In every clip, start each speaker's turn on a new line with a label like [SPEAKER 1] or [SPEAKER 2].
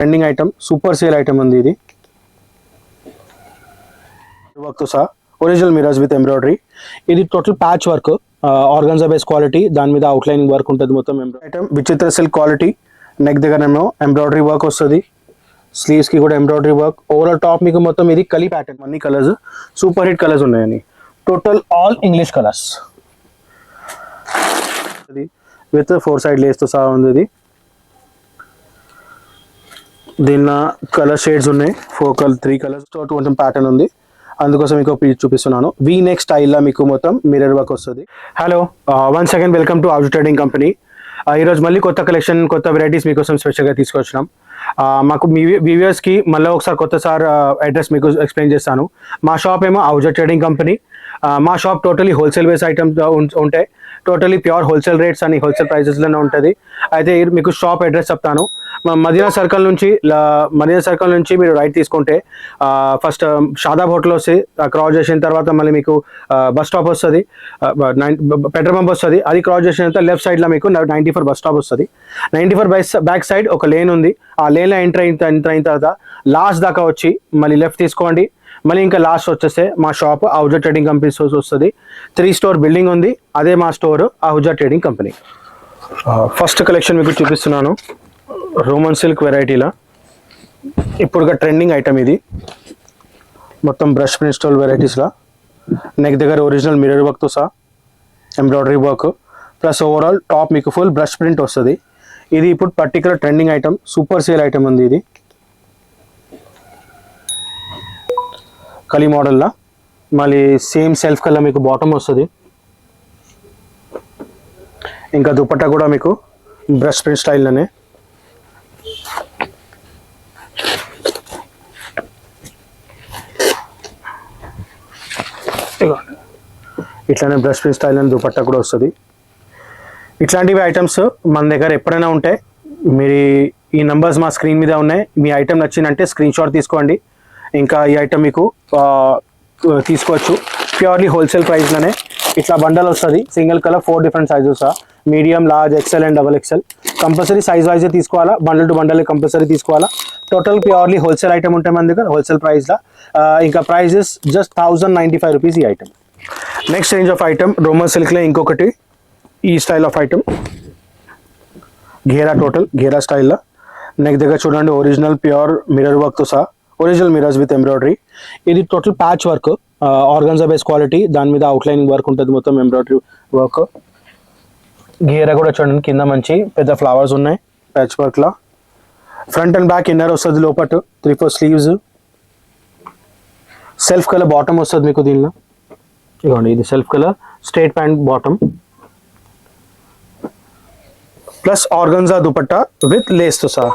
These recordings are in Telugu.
[SPEAKER 1] Trending item, super sale item ఉంది ఇది. వర్క్తో సహా ఒరిజినల్ మిరర్స్ విత్ ఎంబ్రాయిడరీ. ఇది total patch work, organza base quality, దాని మీద అవుట్లైనింగ్ వర్క్ ఉంటుంది మొత్తం. Item Vichitra silk quality, neck దగ్గరేమో ఎంబ్రాయిడరీ వర్క్ వస్తుంది, స్లీవ్స్కి కూడా ఎంబ్రాయిడరీ వర్క్. ఓవరాల్ టాప్ మీకు మొత్తం ఇది కలీ ప్యాటర్న్, అన్ని కలర్స్ సూపర్ హిట్ కలర్స్ ఉన్నాయని. Total all English colours with 4 side లేస్తో సహా ఉంది. ఇది దీనిలో కలర్ షేడ్స్ ఉన్నాయి, 3 కలర్స్ తోటి కొంచెం ప్యాటర్న్ ఉంది, అందుకోసం మీకు చూపిస్తున్నాను. వీ నెక్ స్టైల్లో మీకు మొత్తం మిర్రర్ వర్క్ వస్తుంది. Hello, once again welcome to ఆవుజు ట్రేడింగ్ కంపెనీ. ఈరోజు మళ్ళీ కొత్త కలెక్షన్, కొత్త వెరైటీస్ మీకోసం స్పెషల్గా తీసుకొచ్చినాం. మాకు మీ వ్యూవర్స్కి మళ్ళీ ఒకసారి కొత్తసారి అడ్రస్ మీకు ఎక్స్ప్లెయిన్ చేస్తాను. మా షాప్ ఏమో ఆవుజు ట్రేడింగ్ కంపెనీ. మా shop totally wholesale base items ఉంటాయి, టోటలీ ప్యూర్ హోల్సేల్ రేట్స్ అని హోల్సేల్ ప్రైజెస్లోనే ఉంటుంది. అయితే మీకు షాప్ అడ్రస్ చెప్తాను. మదీనా సర్కిల్ నుంచి మీరు రైట్ తీసుకుంటే ఫస్ట్ షాదాబ్ హోటల్ వస్తుంది, క్రాస్ చేసిన తర్వాత మళ్ళీ మీకు బస్ స్టాప్ వస్తుంది, పెట్రోల్ పంప్ వస్తుంది. అది క్రాస్ చేసిన తర్వాత లెఫ్ట్ సైడ్లో మీకు 94 బస్ స్టాప్ వస్తుంది. 94 బ్యాక్ సైడ్ ఒక లేన్ ఉంది, ఆ లేన్లో ఎంటర్ అయిన తర్వాత లాస్ట్ దాకా వచ్చి మళ్ళీ లెఫ్ట్ తీసుకోండి. మళ్ళీ ఇంకా లాస్ట్ వచ్చేస్తే మా షాప్ ఆవుజు ట్రేడింగ్ కంపెనీ స్టోర్స్ వస్తుంది. 3 స్టోర్ బిల్డింగ్ ఉంది, అదే మా స్టోర్ ఆవుజు ట్రేడింగ్ కంపెనీ. ఫస్ట్ కలెక్షన్ మీకు చూపిస్తున్నాను, రోమన్ సిల్క్ వెరైటీలా ఇప్పుడుగా ట్రెండింగ్ ఐటమ్. ఇది మొత్తం బ్రష్ ప్రింట్ స్టోల్ వెరైటీస్లా, నెక్ దగ్గర ఒరిజినల్ మిర్రర్ వర్క్తో సహా embroidery work plus overall top మీకు ఫుల్ బ్రష్ ప్రింట్ వస్తుంది. ఇది ఇప్పుడు particular trending item, super sale item ఉంది. ఇది కలీ మోడల్లా, మళ్ళీ సేమ్ సెల్ఫ్ కలర్ మీకు బాటమ్ వస్తుంది. ఇంకా దుపట్టా కూడా మీకు బ్రష్ ప్రింట్ స్టైల్లోనే. ఇట్లానే బ్రష్ ప్రింట్ స్టైల్ అని దుపట్టా కూడా వస్తుంది. ఇట్లాంటివి ఐటమ్స్ మన దగ్గర ఎప్పుడైనా ఉంటాయి. మీరు ఈ నంబర్స్ మా స్క్రీన్ మీద ఉన్నాయి. మీ ఐటమ్ నచ్చిందంటే స్క్రీన్ షాట్ తీసుకోండి. ఇంకా ఈ ఐటమ్ మీకు తీసుకోవచ్చు ప్యూర్లీ హోల్సేల్ ప్రైస్లోనే. ఇట్లా బండల్ వస్తుంది, single colour 4 different sizes, medium, large, XL and XXL. Compulsory size వైజే తీసుకోవాలా, బండల్ టు బండల్ కంపల్సరీ తీసుకోవాలా. టోటల్ ప్యూర్లీ హోల్సేల్ ఐటమ్ ఉంటాయి మన దగ్గర, హోల్సేల్ ప్రైస్లో. ఇంకా ప్రైజెస్ జస్ట్ 1095 రూపీస్ ఈ item. Next range of item Roman సిల్క్లో ఇంకొకటి ఈ స్టైల్ ఆఫ్ ఐటమ్, ఘేరా, టోటల్ ఘేరా స్టైల్లో. నెక్ దగ్గర చూడండి ఒరిజినల్ ప్యూర్ మిర్రర్ వర్క్తో సహా ఒరిజినల్ మిరర్స్ విత్ ఎంబ్రాయిడరీ. ఇది total patch work, organza base quality, దాని మీద అవుట్లైనింగ్ వర్క్ ఉంటుంది మొత్తం ఎంబ్రాయిడరీ వర్క్. ఘేరా కూడా చూడండి, కింద మంచి పెద్ద ఫ్లవర్స్ ఉన్నాయి ప్యాచ్ వర్క్లో. ఫ్రంట్ అండ్ బ్యాక్ ఇన్నర్ వస్తుంది, లోపట్ 3/4 స్లీవ్స్, సెల్ఫ్ కలర్ బాటమ్ వస్తుంది మీకు దీనిలో. ఇవ్వండి, ఇది self colour straight pant bottom plus organza dupatta with లేస్తో సహా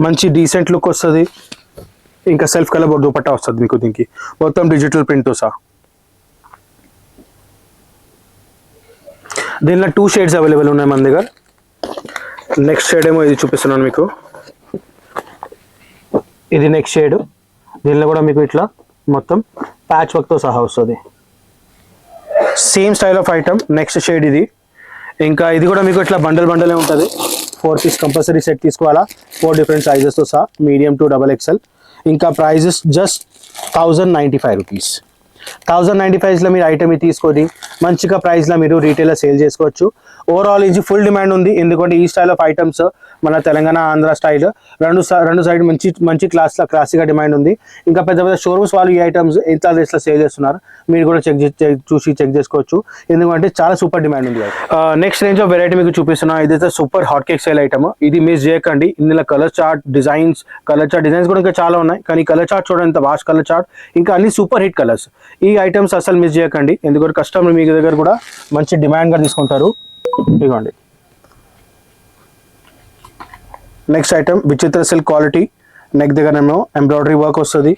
[SPEAKER 1] మంచి డీసెంట్ లుక్ వస్తుంది. ఇంకా సెల్ఫ్ కలర్ దుపట్టా వస్తుంది మీకు దీనికి మొత్తం డిజిటల్ ప్రింట్తో సహా. దీనిలో 2 షేడ్స్ అవైలబుల్ ఉన్నాయి మన దగ్గర. నెక్స్ట్ షేడ్ ఏమో ఇది చూపిస్తున్నాను మీకు, ఇది నెక్స్ట్ షేడ్. దీనిలో కూడా మీకు ఇట్లా మొత్తం ప్యాచ్ వర్క్తో సహా వస్తుంది, same style of item. Next shade ఇది. ఇంకా ఇది కూడా మీకు ఇట్లా బండలే ఉంటుంది. 4 పీస్ కంపల్సరీ సెట్ తీసుకోవాలా, 4 డిఫరెంట్ సైజెస్తో సహా, మీడియం టు XXL. ఇంకా ప్రైజెస్ జస్ట్ 1095 రూపీస్. 1095లో మీరు ఐటమ్ తీసుకొని మంచిగా ప్రైస్లో మీరు రీటైల్లో సేల్ చేసుకోవచ్చు. ఓవరాల్ ఇది ఫుల్ డిమాండ్ ఉంది, ఎందుకంటే ఈ స్టైల్ ఆఫ్ ఐటమ్స్ మన తెలంగాణ, ఆంధ్ర స్టైల్ రెండు సైడ్ మంచి క్లాసిక్గా డిమాండ్ ఉంది. ఇంకా పెద్ద షోరూమ్స్ వాళ్ళు ఈ ఐటమ్స్ ఎంత రేట్స్లో సేల్ చేస్తున్నారు మీరు కూడా చెక్ చేసుకోవచ్చు, ఎందుకంటే చాలా సూపర్ డిమాండ్ ఉంది. నెక్స్ట్ రేంజ్ ఆఫ్ వెరైటీ మీకు చూపిస్తున్నా, ఇదైతే super hot cake sale item. ఇది మిస్ చేయకండి. ఇందులో కలర్ చార్ట్ డిజైన్స్ కూడా ఇంకా చాలా ఉన్నాయి, కానీ కలర్ చార్ట్ చూడండి, ఎంత వాష్ కలర్ చార్ట్, ఇంకా అన్ని సూపర్ హిట్ కలర్స్. ఈ ఐటమ్స్ అసలు మిస్ చేయకండి, ఎందుకంటే కస్టమర్ మీ దగ్గర కూడా మంచి డిమాండ్గా తీసుకుంటారు. ఇదిగోండి next item Vichitra silk quality, neck దగ్గరేమో ఎంబ్రాయిడరీ వర్క్ వస్తుంది,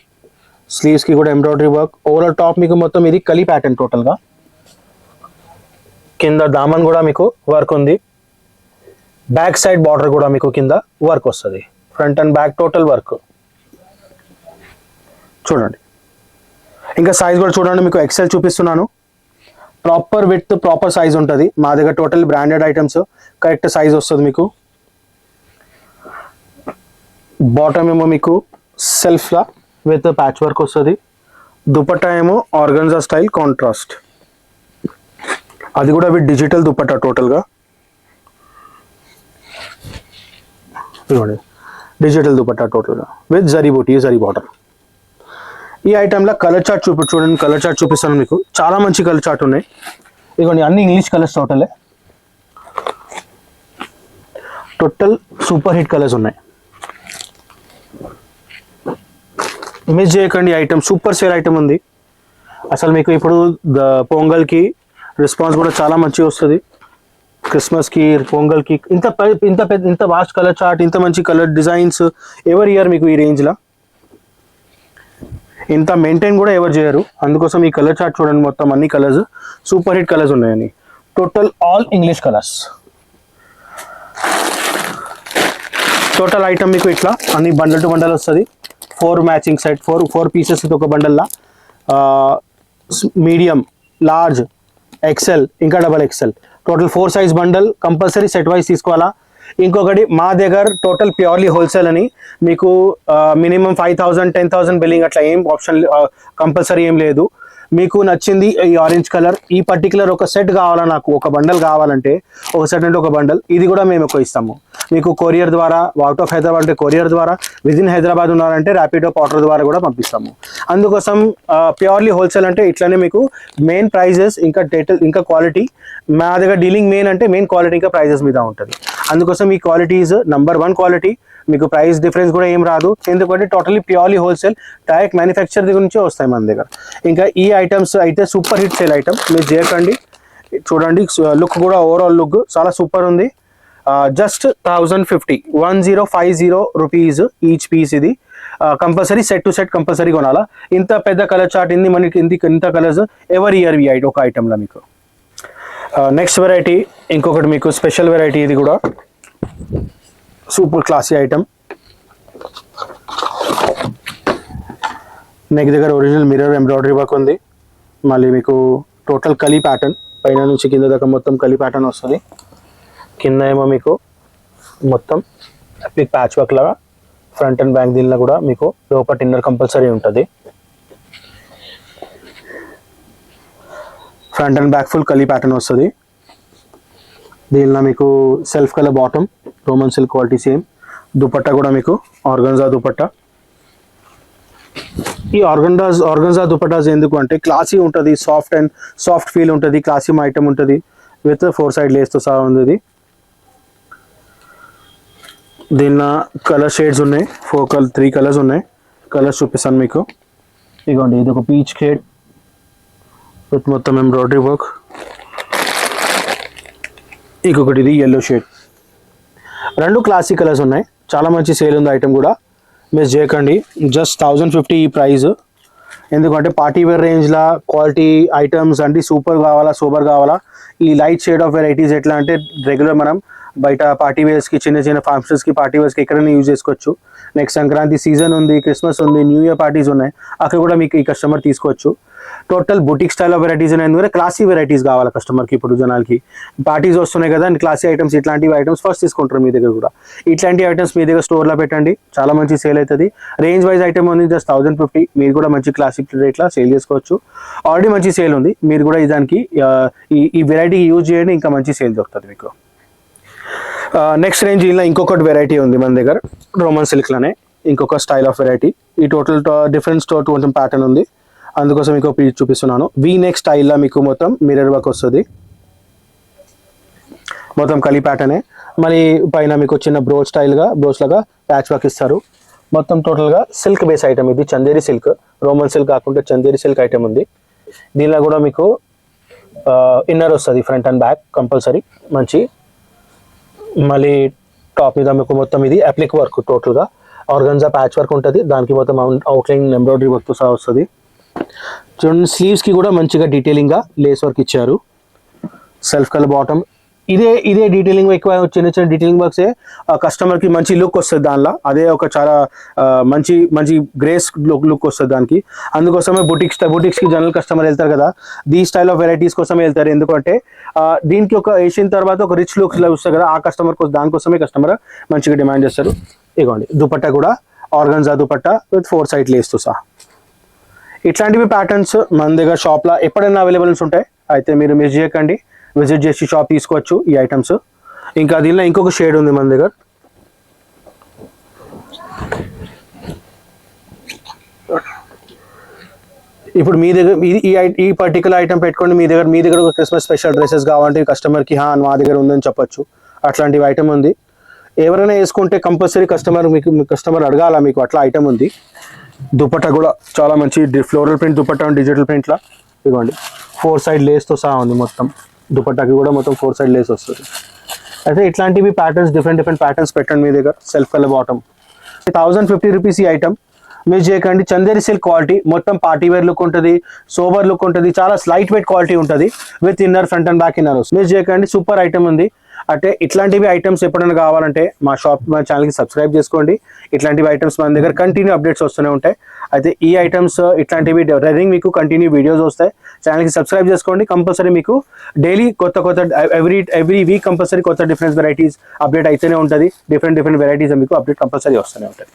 [SPEAKER 1] స్లీవ్స్కి కూడా ఎంబ్రాయిడరీ వర్క్. ఓవరాల్ టాప్ మీకు మొత్తం ఇది కలీ ప్యాటర్న్ టోటల్గా. కింద దామన్ కూడా మీకు వర్క్ ఉంది, బ్యాక్ సైడ్ బార్డర్ కూడా మీకు కింద వర్క్ వస్తుంది, front and back total work చూడండి. ఇంకా సైజ్ కూడా చూడండి, మీకు XL చూపిస్తున్నాను. ప్రాపర్ విత్ ప్రాపర్ సైజ్ ఉంటుంది మా దగ్గర. Total branded items, correct size వస్తుంది మీకు. బాటమ్ ఏమో మీకు సెల్ఫ్లా విత్ ప్యాచ్ వర్క్ వస్తుంది. దుపట్టా ఏమో ఆర్గన్జా స్టైల్ కాంట్రాస్ట్, అది కూడా విత్ డిజిటల్ దుపట్టా టోటల్గా. ఇవ్వండి డిజిటల్ దుపట్టా టోటల్గా విత్ జరీ బూటీ, జరీ బార్డర్. ఈ ఐటెంలో కలర్ చార్ట్ చూడండి, కలర్ చార్ట్ చూపిస్తాను మీకు. చాలా మంచి కలర్ చార్ట్ ఉన్నాయి. ఇవ్వండి అన్ని ఇంగ్లీష్ కలర్స్ టోటలే, టోటల్ సూపర్ హిట్ కలర్స్ ఉన్నాయి. మిస్ చేయకండి, ఐటమ్ సూపర్ సేల్ ఐటమ్ ఉంది. అసలు మీకు ఇప్పుడు పొంగల్కి రెస్పాన్స్ కూడా చాలా మంచిగా వస్తుంది. క్రిస్మస్కి, పొంగల్కి ఇంత వాస్ట్ కలర్ చార్ట్, ఇంత మంచి కలర్ డిజైన్స్ ఎవరు ఇయర్ మీకు ఈ రేంజ్లో. ఇంత మెయింటైన్ కూడా ఎవరు చేయరు. అందుకోసం ఈ కలర్ చార్ట్ చూడండి, మొత్తం అన్ని కలర్స్ సూపర్ హిట్ కలర్స్ ఉన్నాయని. Total all English colours. Total item మీకు ఇట్లా అన్ని బండల్ టు బండల్ వస్తుంది. 4 మ్యాచింగ్ సెట్, 4 పీసెస్ ఒక బండల్లా. మీడియం, లార్జ్, ఎక్సెల్ ఇంకా double XL, total 4 size bundle compulsory set wise తీసుకోవాలా. ఇంకొకటి మా దగ్గర టోటల్ ప్యూర్లీ హోల్సేల్ అని, మీకు మినిమం 5,000 10,000 బిల్లింగ్ అట్లా ఏం ఆప్షన్ కంపల్సరీ ఏం లేదు. మీకు నచ్చింది ఈ ఆరెంజ్ కలర్, ఈ పర్టికులర్ ఒక సెట్ కావాలా, నాకు ఒక బండల్ కావాలంటే ఒక సెట్ అంటే ఒక బండల్, ఇది కూడా మేము ఒక ఇస్తాము మీకు కొరియర్ ద్వారా. అవుట్ ఆఫ్ హైదరాబాద్ అంటే కొరియర్ ద్వారా, విదిన్ హైదరాబాద్ ఉన్నారంటే ర్యాపిడో పోర్టర్ ద్వారా కూడా పంపిస్తాము. అందుకోసం ప్యూర్లీ హోల్సేల్ అంటే ఇట్లానే మీకు మెయిన్ ప్రైజెస్ ఇంకా డీటెయిల్ ఇంకా క్వాలిటీ మా దగ్గర డీలింగ్ మెయిన్ అంటే మెయిన్ క్వాలిటీ ఇంకా ప్రైజెస్ మీద ఉంటుంది. అందుకోసం ఈ క్వాలిటీ ఈజ్ నంబర్ 1 క్వాలిటీ. మీకు ప్రైస్ డిఫరెన్స్ కూడా ఏం రాదు, ఎందుకంటే totally purely wholesale direct manufacture దగ్గర నుంచే వస్తాయి మన దగ్గర. ఇంకా ఈ ఐటమ్స్ అయితే సూపర్ హిట్ సేల్ ఐటమ్, మీరు చేయకండి. చూడండి లుక్ కూడా ఓవరాల్ లుక్ చాలా సూపర్ ఉంది. Just 1050 rupees each piece. ఇది compulsory set to set compulsory కొనాలా. ఇంత పెద్ద కలర్ చార్ట్ ఇంది మనకి, ఇంత కలర్స్ ఎవరి ఇయర్ వి ఒక ఐటమ్లో మీకు. నెక్స్ట్ వెరైటీ ఇంకొకటి మీకు స్పెషల్ వెరైటీ, ఇది కూడా సూపర్ క్లాసీ ఐటమ్. నెక్ దగ్గర ఒరిజినల్ మిర్రర్ ఎంబ్రాయిడరీ వర్క్ ఉంది. మళ్ళీ మీకు టోటల్ కలీ ప్యాటర్న్, పైన నుంచి కింద దాకా మొత్తం కలీ ప్యాటర్న్ వస్తుంది. కింద ఏమో మీకు మొత్తం ఎపిక్ ప్యాచ్ వర్క్ లాగా ఫ్రంట్ అండ్ బ్యాక్, దీనిలో కూడా మీకు లోపల ఇన్నర్ కంపల్సరీ ఉంటుంది. ఫ్రంట్ అండ్ బ్యాక్ ఫుల్ కలీ ప్యాటర్న్ వస్తుంది. దీనిలో మీకు self colour bottom, Roman silk quality same. Dupatta కూడా మీకు ఆర్గన్జా దుపట్టా. ఈ ఆర్గన్జా దుపట్టాస్ ఎందుకు అంటే క్లాసీ ఉంటుంది, సాఫ్ట్ ఫీల్ ఉంటుంది, క్లాసీ ఐటమ్ ఉంటుంది. విత్ 4 సైడ్ లేస్తో సహా ఉంది ఇది. దీనిలో కలర్ షేడ్స్ ఉన్నాయి, 3 కలర్స్ ఉన్నాయి. కలర్స్ చూపిస్తాను మీకు. ఇదిగోండి, ఇది ఒక పీచ్ షేడ్ విత్ మొత్తం ఎంబ్రాయిడరీ వర్క్. ఇంకొకటి ఇది yellow షేడ్. 2 క్లాసిక్ కలర్స్ ఉన్నాయి. చాలా మంచి సేల్ ఉంది ఐటమ్ కూడా, మిస్ చేయకండి. జస్ట్ 1050 ఈ ప్రైస్. ఎందుకంటే పార్టీ వేర్ రేంజ్లో క్వాలిటీ ఐటమ్స్ అంటే సూపర్ కావాలా, సూపర్ కావాలా. ఈ లైట్ షేడ్ ఆఫ్ వెరైటీస్ ఎట్లా అంటే రెగ్యులర్ మనం బయట పార్టీ వేర్స్కి, చిన్న ఫంక్షన్స్కి, పార్టీ వేర్స్కి ఎక్కడైనా యూజ్ చేసుకోవచ్చు. నెక్స్ట్ సంక్రాంతి సీజన్ ఉంది, క్రిస్మస్ ఉంది, న్యూ ఇయర్ పార్టీస్ ఉన్నాయి, అక్కడ కూడా మీకు ఈ కస్టమర్ తీసుకోవచ్చు. Total boutique style of varieties ఉన్నాయి. ఎందుకంటే క్లాసీ వెరైటీస్ కావాలి కస్టమర్కి. ఇప్పుడు జనాలకి పార్టీస్ వస్తున్నాయి కదా, క్లాసీ ఐటమ్స్, ఇట్లాంటి ఐటమ్స్ ఫస్ట్ తీసుకుంటారు మీ దగ్గర కూడా. ఇట్లాంటి ఐటమ్స్ మీ దగ్గర స్టోర్లో పెట్టండి, చాలా మంచి సేల్ అవుతుంది. రేంజ్ వైజ్ ఐటమ్ ఉంది జస్ట్ 1050. మీరు కూడా మంచి క్లాసిక్ రేట్లా సేల్ చేసుకోవచ్చు. ఆల్రెడీ మంచి సేల్ ఉంది, మీరు కూడా దానికి ఈ వెరైటీ యూజ్ చేయండి, ఇంకా మంచి సేల్ దొరుకుతుంది మీకు. నెక్స్ట్ రేంజ్ ఇలా ఇంకొకటి వెరైటీ ఉంది మన దగ్గర, రోమన్ సిల్క్లోనే ఇంకొక స్టైల్ ఆఫ్ వెరైటీ. ఈ టోటల్ డిఫరెంట్ కొంచెం ప్యాటర్న్ ఉంది, అందుకోసం మీకు పీస్ చూపిస్తున్నాను. వీ నెక్ స్టైల్లో మీకు మొత్తం మిర్రర్ వర్క్ వస్తుంది, మొత్తం కలీ ప్యాటర్నే. మళ్ళీ పైన మీకు చిన్న బ్రోచ్ లాగా ప్యాచ్ వర్క్ ఇస్తారు. మొత్తం టోటల్గా సిల్క్ బేస్ ఐటమ్. ఇది చందేరి సిల్క్, రోమన్ సిల్క్ కాకుండా చందేరి సిల్క్ ఐటమ్ ఉంది. దీనిలో కూడా మీకు ఇన్నర్ వస్తుంది, ఫ్రంట్ అండ్ బ్యాక్ కంపల్సరీ మంచి. మళ్ళీ టాప్ మీద మీకు మొత్తం ఇది అప్లిక్ వర్క్, టోటల్గా ఆర్గన్జా ప్యాచ్ వర్క్ ఉంటుంది. దానికి మొత్తం అవుట్లైన్ ఎంబ్రాయిడరీ వర్క్తో సహా వస్తుంది. చూడండి స్లీవ్స్కి కూడా మంచిగా డీటెయిలింగ్గా లేస్ వర్క్ ఇచ్చారు. Self colour bottom. ఇదే డీటెయిలింగ్ ఎక్కువ, చిన్న డీటెయిలింగ్ వర్క్సే కస్టమర్కి మంచి లుక్ వస్తుంది దానిలో. అదే ఒక చాలా మంచి గ్రేస్ లుక్ వస్తుంది దానికి. అందుకోసమే బుటిక్స్కి జనరల్ కస్టమర్ వెళ్తారు కదా, దీ స్టైల్ ఆఫ్ వెరైటీస్ కోసమే వెళ్తారు. ఎందుకంటే దీనికి ఒక వేసిన తర్వాత ఒక రిచ్ లుక్ వస్తుంది కదా, ఆ కస్టమర్ దానికోసమే కస్టమర్ మంచిగా డిమాండ్ చేస్తారు. ఇగోండి దుపట్టా కూడా ఆర్గన్జా దుపట్టా విత్ 4 సైడ్ లేస్తో సహా. ఇట్లాంటివి ప్యాటర్న్స్ మన దగ్గర షాప్లో ఎప్పుడైనా అవైలబుల్స్ ఉంటాయి. అయితే మీరు మిస్ చేయకండి, విజిట్ చేసి షాప్ తీసుకోవచ్చు ఈ ఐటమ్స్. ఇంకా దీనిలో ఇంకొక షేడ్ ఉంది మన దగ్గర. ఇప్పుడు మీ దగ్గర ఈ పర్టికులర్ ఐటమ్ పెట్టుకోండి, మీ దగ్గర ఒక క్రిస్మస్ స్పెషల్ డ్రెస్సెస్ కావాలంటే కస్టమర్కి మా దగ్గర ఉందని చెప్పొచ్చు. అట్లాంటివి ఐటమ్ ఉంది. ఎవరైనా వేసుకుంటే కంపల్సరీ కస్టమర్ అడగాల మీకు అట్లా ఐటమ్ ఉంది. దుపట్టా కూడా చాలా మంచి ఫ్లోరల్ ప్రింట్ దుపట్టా, డిజిటల్ ప్రింట్లా ఇవ్వండి. 4 సైడ్ లేస్తో సహా ఉంది మొత్తం. దుపట్టాకి కూడా మొత్తం 4 సైడ్ లేస్ వస్తుంది. అయితే ఇట్లాంటివి ప్యాటర్న్స్ డిఫరెంట్ ప్యాటర్న్స్ పెట్టండి మీ దగ్గర. సెల్ఫ్ కలర్ బాటమ్ 1050 రూపీస్ ఈ ఐటమ్. మీరు చేయకండి, చందేరి సిల్క్ క్వాలిటీ, మొత్తం పార్టీ వేర్ లుక్ ఉంటుంది, సోబర్ లుక్ ఉంటుంది, చాలా లైట్ వెయిట్ క్వాలిటీ ఉంటుంది with inner front and back inner. మీరు చేయకండి, సూపర్ ఐటమ్ ఉంది. అంటే ఇట్లాంటివి ఐటమ్స్ ఎప్పుడైనా కావాలంటే మా ఛానల్కి సబ్స్క్రైబ్ చేసుకోండి. ఇట్లాంటివి ఐటమ్స్ మన దగ్గర కంటిన్యూ అప్డేట్స్ వస్తూనే ఉంటాయి. అయితే ఈ ఐటమ్స్ ఇట్లాంటివి రన్నింగ్ మీకు కంటిన్యూ వీడియోస్ వస్తాయి. ఛానల్కి సబ్స్క్రైబ్ చేసుకోండి. కంపల్సరీ మీకు డైలీ కొత్త ఎవ్రీ వీక్ కంపల్సరీ కొత్త డిఫరెంట్ వెరైటీస్ అప్డేట్ అయితేనే ఉంటుంది. డిఫరెంట్ వెరైటీస్ మీకు అప్డేట్ కంపల్సరీ వస్తూనే ఉంటుంది.